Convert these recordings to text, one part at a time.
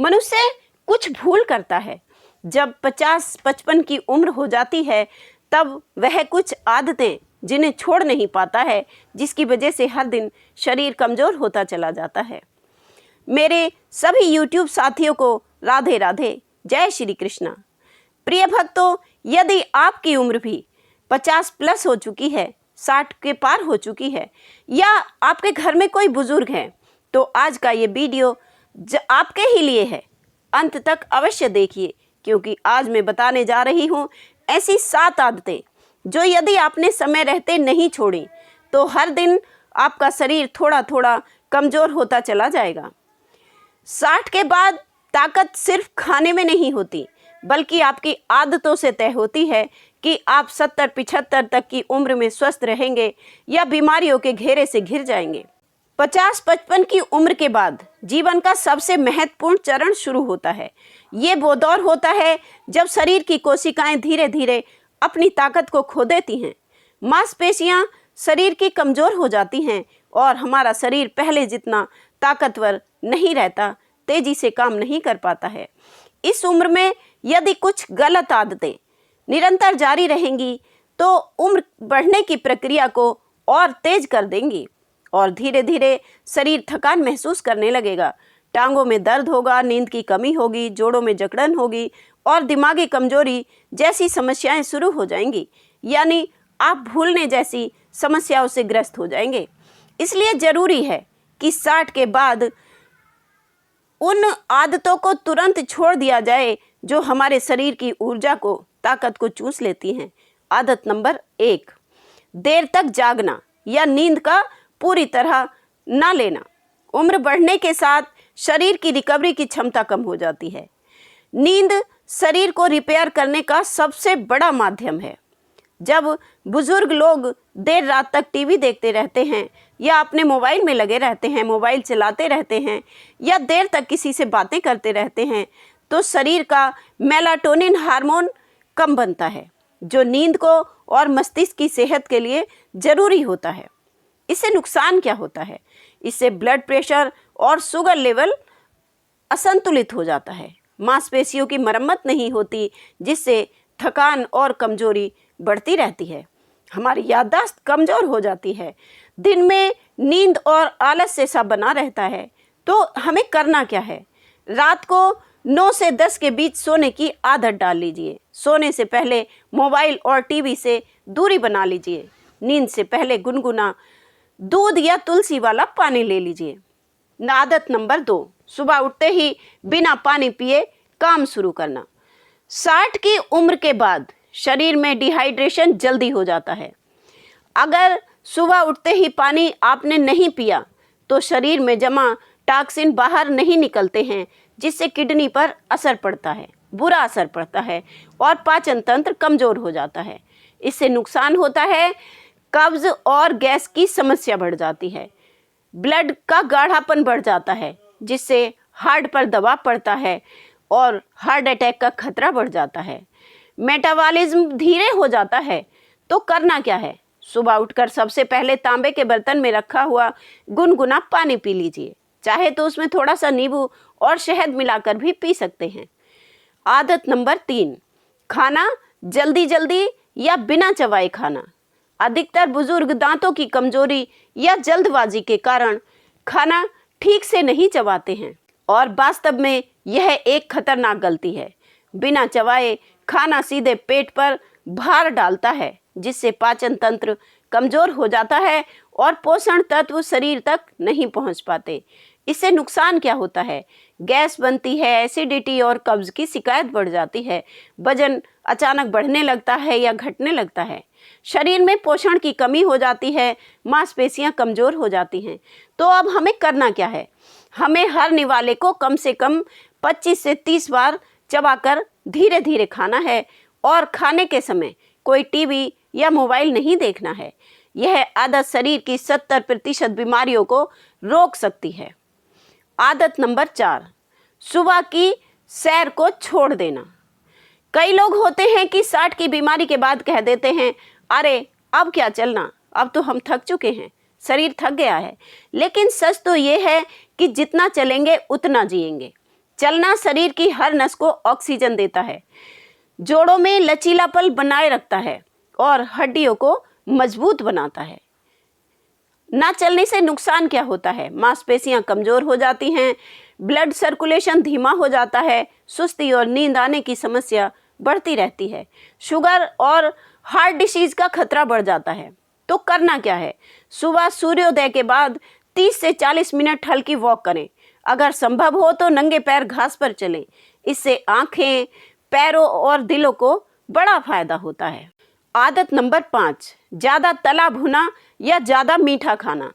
मनुष्य कुछ भूल करता है। जब 50-55 की उम्र हो जाती है तब वह कुछ आदतें जिन्हें छोड़ नहीं पाता है, जिसकी वजह से हर दिन शरीर कमज़ोर होता चला जाता है। मेरे सभी YouTube साथियों को राधे राधे, जय श्री कृष्णा। प्रिय भक्तों, यदि आपकी उम्र भी 50 प्लस हो चुकी है, 60 के पार हो चुकी है, या आपके घर में कोई बुजुर्ग है, तो आज का ये वीडियो आपके ही लिए है। अंत तक अवश्य देखिए, क्योंकि आज मैं बताने जा रही हूँ ऐसी 7 आदतें जो यदि आपने समय रहते नहीं छोड़ी तो हर दिन आपका शरीर थोड़ा थोड़ा कमज़ोर होता चला जाएगा। 60 के बाद ताकत सिर्फ खाने में नहीं होती, बल्कि आपकी आदतों से तय होती है कि आप 70-75 तक की उम्र में स्वस्थ रहेंगे या बीमारियों के घेरे से घिर जाएंगे। 50-55 की उम्र के बाद जीवन का सबसे महत्वपूर्ण चरण शुरू होता है। ये वो दौर होता है जब शरीर की कोशिकाएं धीरे धीरे अपनी ताकत को खो देती हैं, मांसपेशियां शरीर की कमज़ोर हो जाती हैं और हमारा शरीर पहले जितना ताकतवर नहीं रहता, तेजी से काम नहीं कर पाता है। इस उम्र में यदि कुछ गलत आदतें निरंतर जारी रहेंगी तो उम्र बढ़ने की प्रक्रिया को और तेज कर देंगी और धीरे धीरे शरीर थकान महसूस करने लगेगा। टांगों में दर्द होगा, नींद की कमी होगी, जोड़ों में जकड़न होगी और दिमागी कमजोरी जैसी समस्याएं शुरू हो जाएंगी, यानी आप भूलने जैसी समस्याओं से ग्रस्त हो जाएंगे। इसलिए ज़रूरी है कि 60 के बाद उन आदतों को तुरंत छोड़ दिया जाए जो हमारे शरीर की ऊर्जा को, ताकत को चूस लेती हैं। आदत नंबर 1, देर तक जागना या नींद का पूरी तरह ना लेना। उम्र बढ़ने के साथ शरीर की रिकवरी की क्षमता कम हो जाती है। नींद शरीर को रिपेयर करने का सबसे बड़ा माध्यम है। जब बुजुर्ग लोग देर रात तक टीवी देखते रहते हैं या अपने मोबाइल में लगे रहते हैं, मोबाइल चलाते रहते हैं या देर तक किसी से बातें करते रहते हैं, तो शरीर का मेलाटोनिन हार्मोन कम बनता है, जो नींद को और मस्तिष्क की सेहत के लिए ज़रूरी होता है। इससे नुकसान क्या होता है? इससे ब्लड प्रेशर और शुगर लेवल असंतुलित हो जाता है, मांसपेशियों की मरम्मत नहीं होती, जिससे थकान और कमजोरी बढ़ती रहती है। हमारी याददाश्त कमज़ोर हो जाती है, दिन में नींद और आलस्य सा बना रहता है। तो हमें करना क्या है? रात को 9 से 10 के बीच सोने की आदत डाल लीजिए। सोने से पहले मोबाइल और टीवी से दूरी बना लीजिए। नींद से पहले गुनगुना दूध या तुलसी वाला पानी ले लीजिए। आदत नंबर 2, सुबह उठते ही बिना पानी पिए काम शुरू करना। 60 की उम्र के बाद शरीर में डिहाइड्रेशन जल्दी हो जाता है। अगर सुबह उठते ही पानी आपने नहीं पिया तो शरीर में जमा टॉक्सिन बाहर नहीं निकलते हैं, जिससे किडनी पर असर पड़ता है, बुरा असर पड़ता है और पाचन तंत्र कमज़ोर हो जाता है। इससे नुकसान होता है, कब्ज और गैस की समस्या बढ़ जाती है, ब्लड का गाढ़ापन बढ़ जाता है, जिससे हार्ट पर दबाव पड़ता है और हार्ट अटैक का खतरा बढ़ जाता है। मेटाबॉलिज्म धीरे हो जाता है। तो करना क्या है? सुबह उठकर सबसे पहले तांबे के बर्तन में रखा हुआ गुनगुना पानी पी लीजिए। चाहे तो उसमें थोड़ा सा नींबू और शहद मिलाकर भी पी सकते हैं। आदत नंबर 3, खाना जल्दी जल्दी या बिना चबाए खाना। अधिकतर बुजुर्ग दांतों की कमजोरी या जल्दबाजी के कारण खाना ठीक से नहीं चबाते हैं और वास्तव में यह एक खतरनाक गलती है। बिना चबाए खाना सीधे पेट पर भार डालता है, जिससे पाचन तंत्र कमज़ोर हो जाता है और पोषण तत्व शरीर तक नहीं पहुंच पाते। इससे नुकसान क्या होता है? गैस बनती है, एसिडिटी और कब्ज की शिकायत बढ़ जाती है, वजन अचानक बढ़ने लगता है या घटने लगता है, शरीर में पोषण की कमी हो जाती है, मांसपेशियां कमज़ोर हो जाती हैं। तो अब हमें करना क्या है? हमें हर निवाले को कम से कम 25 से 30 बार चबाकर धीरे धीरे खाना है और खाने के समय कोई टीवी या मोबाइल नहीं देखना है। यह आदत शरीर की 70% बीमारियों को रोक सकती है। आदत नंबर 4, सुबह की सैर को छोड़ देना। कई लोग होते हैं कि 60 की बीमारी के बाद कह देते हैं, अरे अब क्या चलना, अब तो हम थक चुके हैं, शरीर थक गया है। लेकिन सच तो ये है कि जितना चलेंगे उतना जिएंगे। चलना शरीर की हर नस को ऑक्सीजन देता है, जोड़ों में लचीलापन बनाए रखता है और हड्डियों को मजबूत बनाता है। ना चलने से नुकसान क्या होता है? मांसपेशियां कमजोर हो जाती हैं, ब्लड सर्कुलेशन धीमा हो जाता है, सुस्ती और नींद आने की समस्या बढ़ती रहती है, शुगर और हार्ट डिसीज का खतरा बढ़ जाता है। तो करना क्या है? सुबह सूर्योदय के बाद 30 से 40 मिनट हल्की वॉक करें। अगर संभव हो तो नंगे पैर घास पर चलें। इससे आंखें, पैरों और दिलों को बड़ा फायदा होता है। आदत नंबर 5, ज़्यादा तला भुना या ज़्यादा मीठा खाना।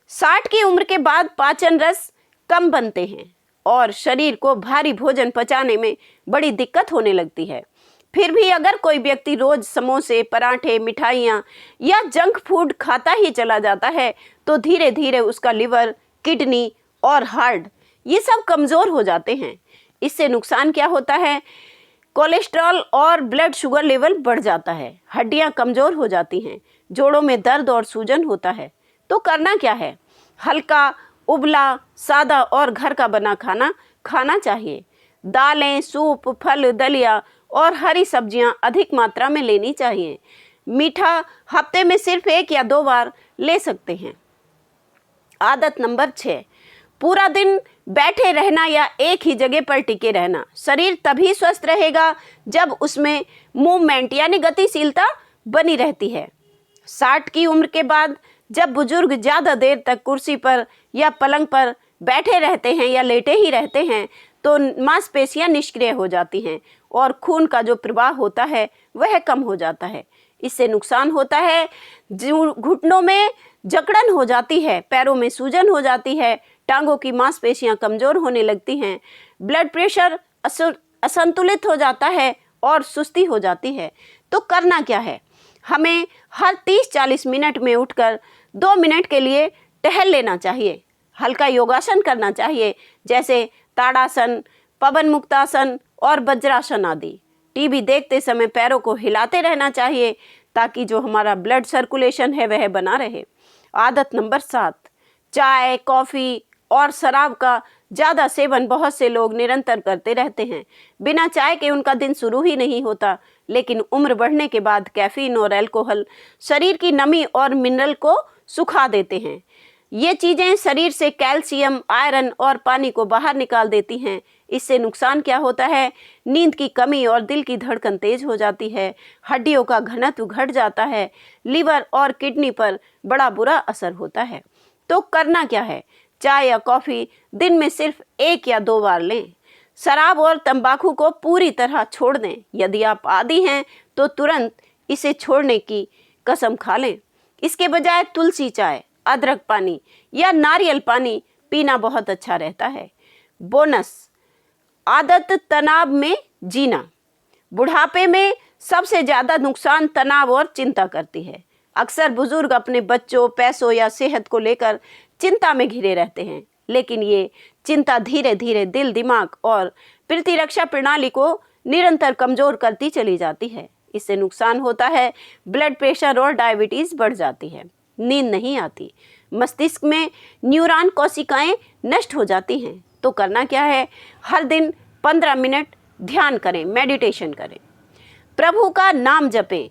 60 की उम्र के बाद पाचन रस कम बनते हैं और शरीर को भारी भोजन पचाने में बड़ी दिक्कत होने लगती है। फिर भी अगर कोई व्यक्ति रोज समोसे, पराठे, मिठाइयाँ या जंक फूड खाता ही चला जाता है तो धीरे धीरे उसका लिवर, किडनी और हार्ट ये सब कमज़ोर हो जाते हैं। इससे नुकसान क्या होता है? कोलेस्ट्रॉल और ब्लड शुगर लेवल बढ़ जाता है, हड्डियां कमज़ोर हो जाती हैं, जोड़ों में दर्द और सूजन होता है। तो करना क्या है? हल्का, उबला, सादा और घर का बना खाना खाना चाहिए। दालें, सूप, फल, दलिया और हरी सब्जियां अधिक मात्रा में लेनी चाहिए। मीठा हफ्ते में सिर्फ 1 या 2 बार ले सकते हैं। आदत नंबर 6, पूरा दिन बैठे रहना या एक ही जगह पर टिके रहना। शरीर तभी स्वस्थ रहेगा जब उसमें मूवमेंट यानी गतिशीलता बनी रहती है। 60 की उम्र के बाद जब बुजुर्ग ज़्यादा देर तक कुर्सी पर या पलंग पर बैठे रहते हैं या लेटे ही रहते हैं तो मांसपेशियां निष्क्रिय हो जाती हैं और खून का जो प्रवाह होता है वह कम हो जाता है। इससे नुकसान होता है, घुटनों में जकड़न हो जाती है, पैरों में सूजन हो जाती है, टांगों की मांसपेशियां कमज़ोर होने लगती हैं, ब्लड प्रेशर असंतुलित हो जाता है और सुस्ती हो जाती है। तो करना क्या है? हमें हर 30-40 मिनट में उठकर 2 मिनट के लिए टहल लेना चाहिए। हल्का योगासन करना चाहिए, जैसे ताड़ासन, पवन मुक्तासन और वज्रासन आदि। टीवी देखते समय पैरों को हिलाते रहना चाहिए ताकि जो हमारा ब्लड सर्कुलेशन है वह बना रहे। आदत नंबर 7, चाय, कॉफ़ी और शराब का ज़्यादा सेवन बहुत से लोग निरंतर करते रहते हैं। बिना चाय के उनका दिन शुरू ही नहीं होता। लेकिन उम्र बढ़ने के बाद कैफीन और अल्कोहल शरीर की नमी और मिनरल को सुखा देते हैं। ये चीज़ें शरीर से कैल्शियम, आयरन और पानी को बाहर निकाल देती हैं। इससे नुकसान क्या होता है? नींद की कमी और दिल की धड़कन तेज हो जाती है, हड्डियों का घनत्व घट जाता है, लिवर और किडनी पर बड़ा बुरा असर होता है। तो करना क्या है? चाय या कॉफ़ी दिन में सिर्फ 1 या 2 बार लें। शराब और तंबाकू को पूरी तरह छोड़ दें। यदि आप आदी हैं तो तुरंत इसे छोड़ने की कसम खा लें। इसके बजाय तुलसी चाय, अदरक पानी या नारियल पानी पीना बहुत अच्छा रहता है। बोनस, आदत तनाव में जीना। बुढ़ापे में सबसे ज़्यादा नुकसान तनाव और चिंता करती है। अक्सर बुजुर्ग अपने बच्चों, पैसों या सेहत को लेकर चिंता में घिरे रहते हैं, लेकिन ये चिंता धीरे धीरे दिल, दिमाग और प्रतिरक्षा प्रणाली को निरंतर कमज़ोर करती चली जाती है। इससे नुकसान होता है, ब्लड प्रेशर और डायबिटीज़ बढ़ जाती है, नींद नहीं आती, मस्तिष्क में न्यूरॉन कोशिकाएं नष्ट हो जाती हैं। तो करना क्या है? हर दिन 15 मिनट ध्यान करें, मेडिटेशन करें, प्रभु का नाम जपें,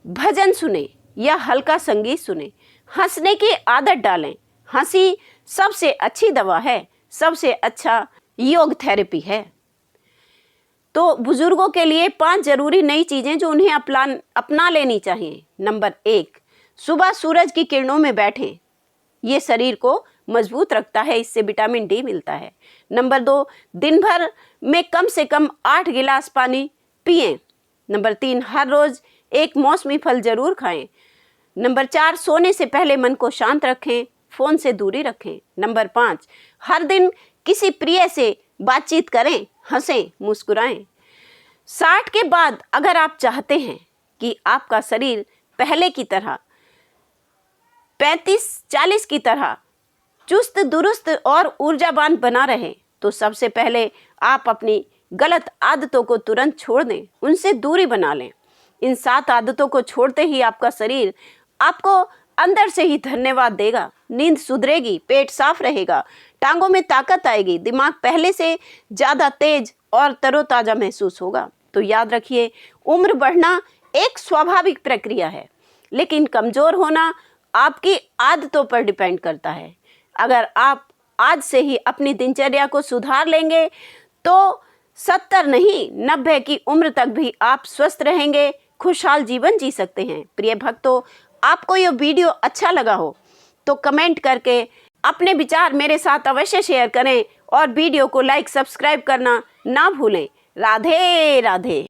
भजन सुने या हल्का संगीत सुने, हंसने की आदत डालें। हंसी सबसे अच्छी दवा है, सबसे अच्छा योग थेरेपी है। तो बुजुर्गों के लिए 5 जरूरी नई चीज़ें जो उन्हें अपना लेनी चाहिए। नंबर 1, सुबह सूरज की किरणों में बैठें, ये शरीर को मजबूत रखता है, इससे विटामिन डी मिलता है। नंबर 2, दिन भर में कम से कम 8 गिलास पानी पिएं। नंबर 3, हर रोज़ एक मौसमी फल जरूर खाएं। नंबर 4, सोने से पहले मन को शांत रखें, फ़ोन से दूरी रखें। नंबर 5, हर दिन किसी प्रिय से बातचीत करें, हंसें, मुस्कुराएं। 60 के बाद अगर आप चाहते हैं कि आपका शरीर पहले की तरह 35-40 की तरह चुस्त दुरुस्त और ऊर्जावान बना रहे तो सबसे पहले आप अपनी गलत आदतों को तुरंत छोड़ दें, उनसे दूरी बना लें। इन 7 आदतों को छोड़ते ही आपका शरीर आपको अंदर से ही धन्यवाद देगा। नींद सुधरेगी, पेट साफ रहेगा, टांगों में ताकत आएगी, दिमाग पहले से ज़्यादा तेज और तरोताज़ा महसूस होगा। तो याद रखिए, उम्र बढ़ना एक स्वाभाविक प्रक्रिया है, लेकिन कमज़ोर होना आपकी आदतों पर डिपेंड करता है। अगर आप आज से ही अपनी दिनचर्या को सुधार लेंगे तो 70 नहीं 90 की उम्र तक भी आप स्वस्थ रहेंगे, खुशहाल जीवन जी सकते हैं। प्रिय भक्तों, आपको यह वीडियो अच्छा लगा हो तो कमेंट करके अपने विचार मेरे साथ अवश्य शेयर करें और वीडियो को लाइक सब्सक्राइब करना ना भूलें। राधे राधे।